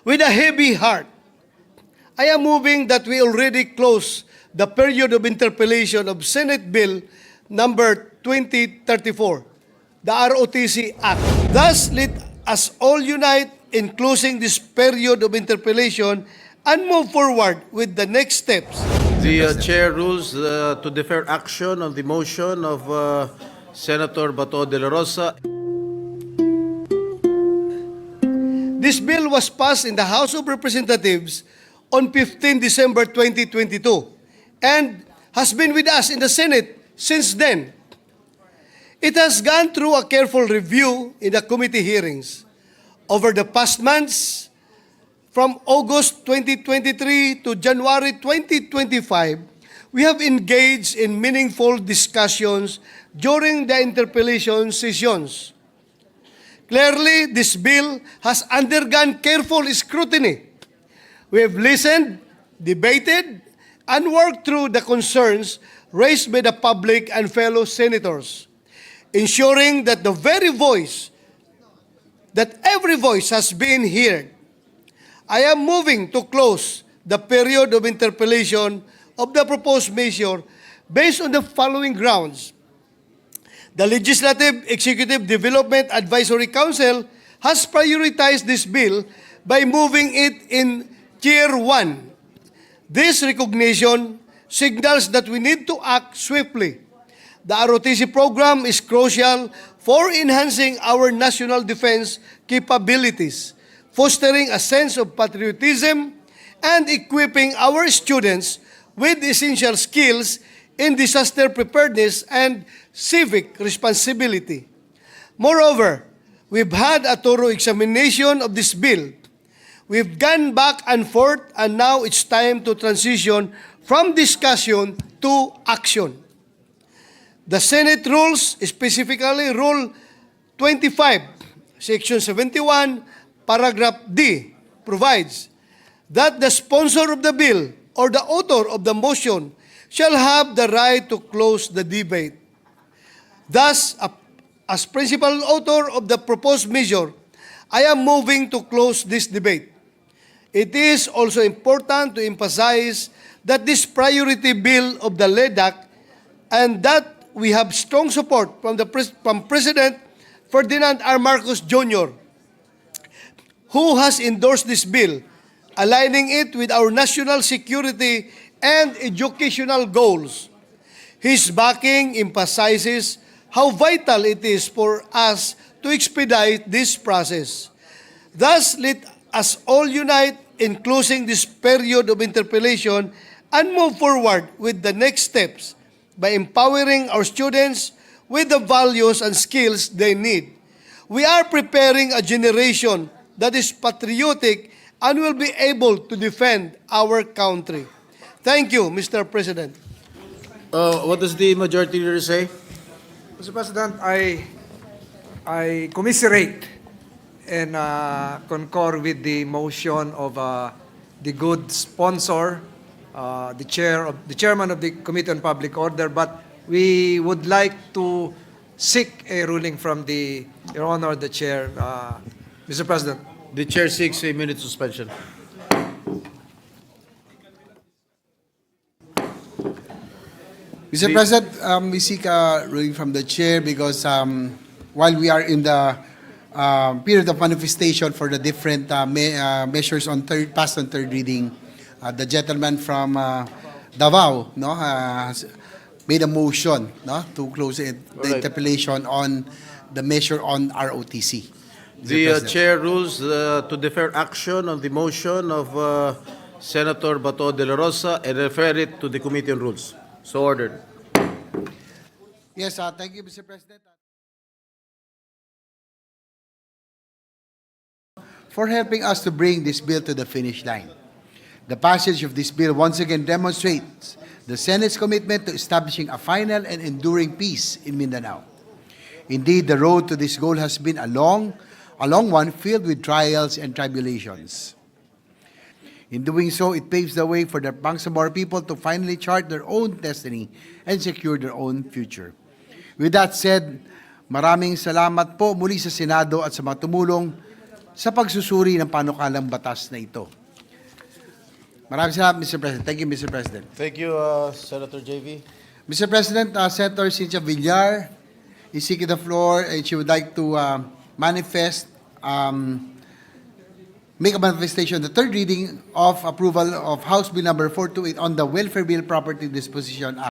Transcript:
With a heavy heart, I am moving that we already close the period of interpellation of Senate Bill number 2034, the ROTC Act. Thus, let us all unite in closing this period of interpellation and move forward with the next steps. The chair rules to defer action on the motion of Senator Bato de la Rosa. This bill was passed in the House of Representatives on 15 December 2022 and has been with us in the Senate since then. It has gone through a careful review in the committee hearings. Over the past months, from August 2023 to January 2025, we have engaged in meaningful discussions during the interpellation sessions. Clearly, this bill has undergone careful scrutiny. We have listened, debated, and worked through the concerns raised by the public and fellow senators, ensuring that every voice has been heard. I am moving to close the period of interpellation of the proposed measure based on the following grounds. The Legislative Executive Development Advisory Council has prioritized this bill by moving it in Tier 1. This recognition signals that we need to act swiftly. The ROTC program is crucial for enhancing our national defense capabilities, fostering a sense of patriotism, and equipping our students with essential skills in disaster preparedness and civic responsibility. Moreover, we've had a thorough examination of this bill. We've gone back and forth, and now it's time to transition from discussion to action. The Senate rules, specifically Rule 25, Section 71, Paragraph D, provides that the sponsor of the bill or the author of the motion shall have the right to close the debate. Thus, as principal author of the proposed measure, I am moving to close this debate. It is also important to emphasize that this priority bill of the LEDAC and that we have strong support from President Ferdinand R. Marcos Jr., who has endorsed this bill, aligning it with our national security and educational goals. His backing emphasizes how vital it is for us to expedite this process. Thus, let us all unite in closing this period of interpellation and move forward with the next steps by empowering our students with the values and skills they need. We are preparing a generation that is patriotic and will be able to defend our country. Thank you, Mr. President. What does the majority leader say? Mr. President, I commiserate and concur with the motion of the good sponsor, the chairman of the Committee on Public Order, but we would like to seek a ruling from Your Honor, the Chair. Mr. President. The chair seeks a minute suspension. Mr. President, we seek a ruling from the chair because while we are in the period of manifestation for the different measures on passed on third reading, the gentleman from Davao has made a motion to close the interpellation on the measure on ROTC. The chair rules to defer action on the motion of Senator Bato de la Rosa and refer it to the Committee on Rules. So ordered. Yes, thank you, Mr. President, for helping us to bring this bill to the finish line. The passage of this bill once again demonstrates the Senate's commitment to establishing a final and enduring peace in Mindanao. Indeed, the road to this goal has been a long one filled with trials and tribulations. In doing so, it paves the way for the Bangsamoro people to finally chart their own destiny and secure their own future. With that said, maraming salamat po muli sa Senado at sa mga tumulong sa pagsusuri ng panukalang batas na ito. Maraming salamat, Mr. President. Thank you, Mr. President. Thank you, Senator JV. Mr. President, Senator Cynthia Villar is seeking the floor and she would like to make a manifestation, the third reading of approval of House Bill number 428 on the Welfare Bill Property Disposition Act.